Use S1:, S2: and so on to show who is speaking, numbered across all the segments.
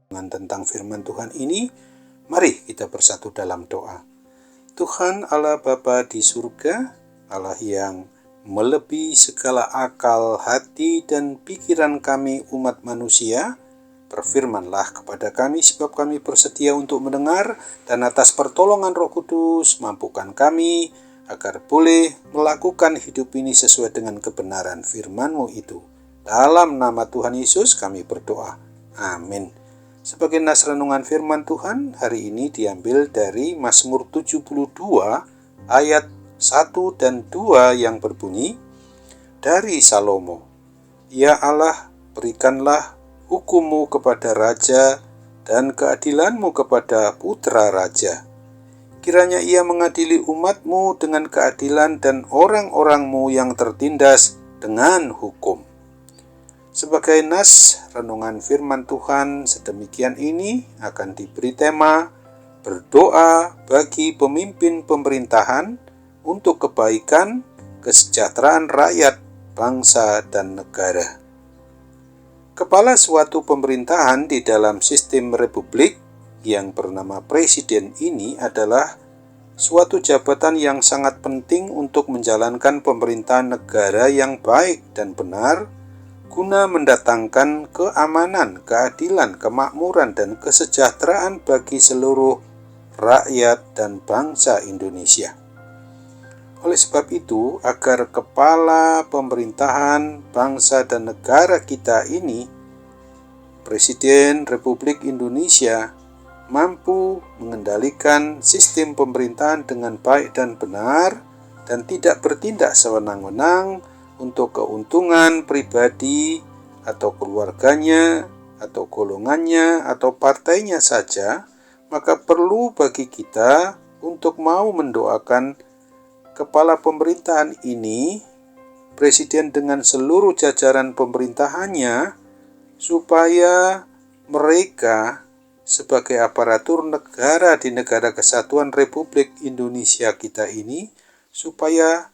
S1: tentang firman Tuhan ini, mari kita bersatu dalam doa. Tuhan Allah Bapa di surga, Allah yang melebihi segala akal, hati, dan pikiran kami umat manusia, berfirmanlah kepada kami sebab kami bersedia untuk mendengar, dan atas pertolongan Roh Kudus mampukan kami agar boleh melakukan hidup ini sesuai dengan kebenaran firman-Mu itu. Dalam nama Tuhan Yesus kami berdoa. Amin. Sebagai nas renungan firman Tuhan, hari ini diambil dari Mazmur 72 ayat 1 dan 2 yang berbunyi, dari Salomo, Ya Allah, berikanlah hukum-Mu kepada raja dan keadilan-Mu kepada putra raja. Kiranya ia mengadili umat-Mu dengan keadilan dan orang-orang-Mu yang tertindas dengan hukum. Sebagai nas renungan firman Tuhan sedemikian ini akan diberi tema berdoa bagi pemimpin pemerintahan untuk kebaikan, kesejahteraan rakyat, bangsa, dan negara. Kepala suatu pemerintahan di dalam sistem republik yang bernama presiden ini adalah suatu jabatan yang sangat penting untuk menjalankan pemerintahan negara yang baik dan benar, guna mendatangkan keamanan, keadilan, kemakmuran, dan kesejahteraan bagi seluruh rakyat dan bangsa Indonesia. Oleh sebab itu, agar kepala pemerintahan bangsa dan negara kita ini, Presiden Republik Indonesia, mampu mengendalikan sistem pemerintahan dengan baik dan benar dan tidak bertindak sewenang-wenang untuk keuntungan pribadi atau keluarganya atau golongannya atau partainya saja, maka perlu bagi kita untuk mau mendoakan kepala pemerintahan ini, presiden dengan seluruh jajaran pemerintahannya, supaya mereka sebagai aparatur negara di negara kesatuan Republik Indonesia kita ini, supaya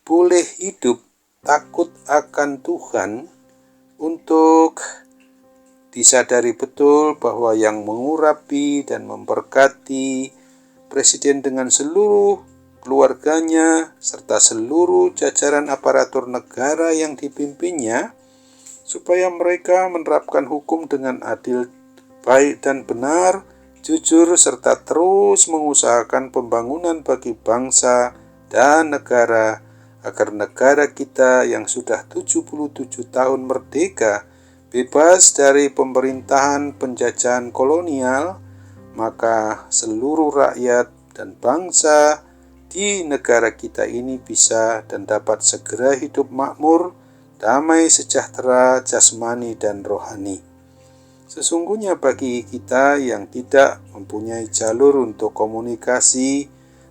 S1: boleh hidup takut akan Tuhan, untuk disadari betul bahwa yang mengurapi dan memberkati presiden dengan seluruh keluarganya serta seluruh jajaran aparatur negara yang dipimpinnya, supaya mereka menerapkan hukum dengan adil, baik dan benar, jujur, serta terus mengusahakan pembangunan bagi bangsa dan negara, agar negara kita yang sudah 77 tahun merdeka, bebas dari pemerintahan penjajahan kolonial, maka seluruh rakyat dan bangsa di negara kita ini bisa dan dapat segera hidup makmur, damai, sejahtera, jasmani, dan rohani. Sesungguhnya bagi kita yang tidak mempunyai jalur untuk komunikasi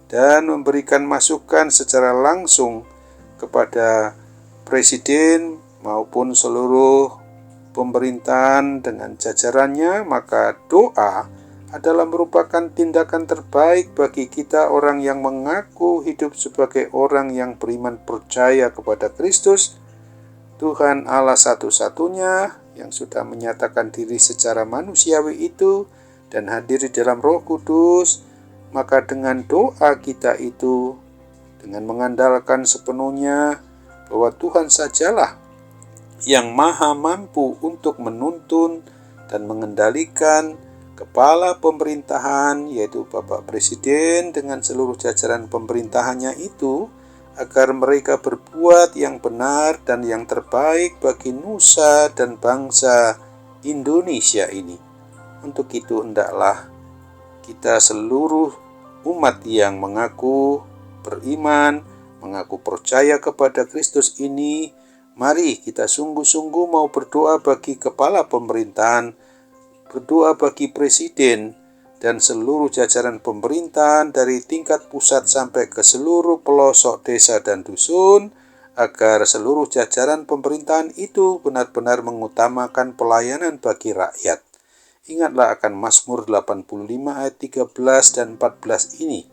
S1: dan memberikan masukan secara langsung kepada presiden maupun seluruh pemerintahan dengan jajarannya, maka doa adalah merupakan tindakan terbaik bagi kita orang yang mengaku hidup sebagai orang yang beriman percaya kepada Kristus, Tuhan Allah satu-satunya yang sudah menyatakan diri secara manusiawi itu dan hadir di dalam Roh Kudus. Maka dengan doa kita itu, dengan mengandalkan sepenuhnya bahwa Tuhan sajalah yang maha mampu untuk menuntun dan mengendalikan kepala pemerintahan, yaitu Bapak Presiden dengan seluruh jajaran pemerintahannya itu, agar mereka berbuat yang benar dan yang terbaik bagi nusa dan bangsa Indonesia ini. Untuk itu hendaklah kita seluruh umat yang mengaku beriman, mengaku percaya kepada Kristus ini, mari kita sungguh-sungguh mau berdoa bagi kepala pemerintahan, berdoa bagi presiden dan seluruh jajaran pemerintahan dari tingkat pusat sampai ke seluruh pelosok desa dan dusun, agar seluruh jajaran pemerintahan itu benar-benar mengutamakan pelayanan bagi rakyat. Ingatlah akan Mazmur 85 ayat 13 dan 14 ini.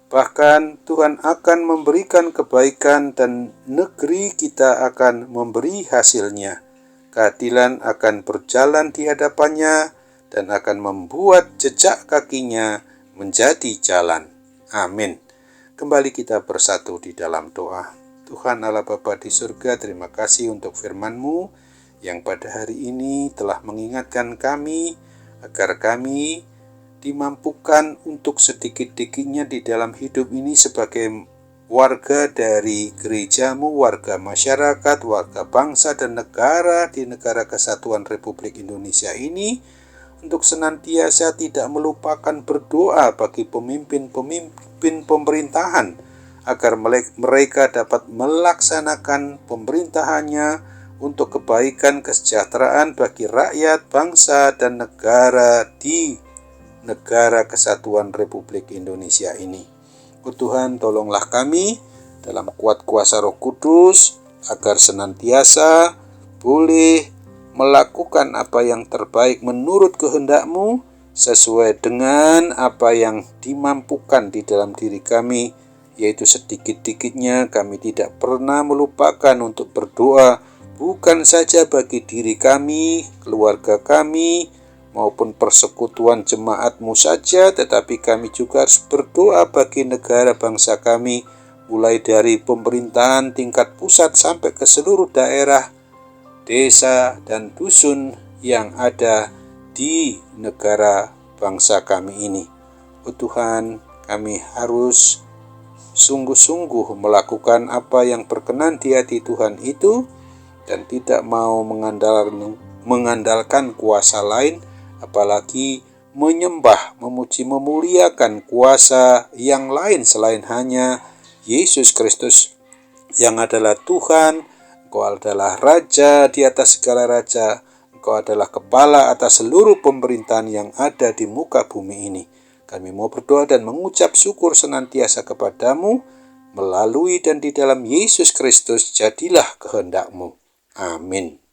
S1: Bahkan Tuhan akan memberikan kebaikan dan negeri kita akan memberi hasilnya. keadilan akan berjalan di hadapannya dan akan membuat jejak kakinya menjadi jalan. Amin. Kembali kita bersatu di dalam doa. Tuhan Allah Bapa di surga, terima kasih untuk firman-Mu yang pada hari ini telah mengingatkan kami agar kami dimampukan untuk sedikit-sedikitnya di dalam hidup ini sebagai warga dari gereja-Mu, warga masyarakat, warga bangsa dan negara di negara kesatuan Republik Indonesia ini, untuk senantiasa tidak melupakan berdoa bagi pemimpin pemerintahan agar mereka dapat melaksanakan pemerintahannya untuk kebaikan kesejahteraan bagi rakyat, bangsa, dan negara di negara kesatuan Republik Indonesia ini. Oh Tuhan, tolonglah kami dalam kuat kuasa Roh Kudus agar senantiasa boleh melakukan apa yang terbaik menurut kehendak-Mu sesuai dengan apa yang dimampukan di dalam diri kami, yaitu sedikit-sedikitnya kami tidak pernah melupakan untuk berdoa bukan saja bagi diri kami, keluarga kami, maupun persekutuan jemaat-Mu saja, tetapi kami juga harus berdoa bagi negara bangsa kami, mulai dari pemerintahan tingkat pusat sampai ke seluruh daerah, desa, dan dusun yang ada di negara bangsa kami ini. Oh Tuhan, kami harus sungguh-sungguh melakukan apa yang berkenan di hati Tuhan itu dan tidak mau mengandalkan kuasa lain, apalagi menyembah, memuji, memuliakan kuasa yang lain selain hanya Yesus Kristus yang adalah Tuhan. Engkau adalah Raja di atas segala raja. Engkau adalah kepala atas seluruh pemerintahan yang ada di muka bumi ini. Kami mau berdoa dan mengucap syukur senantiasa kepadamu, melalui dan di dalam Yesus Kristus, jadilah kehendak-Mu. Amin.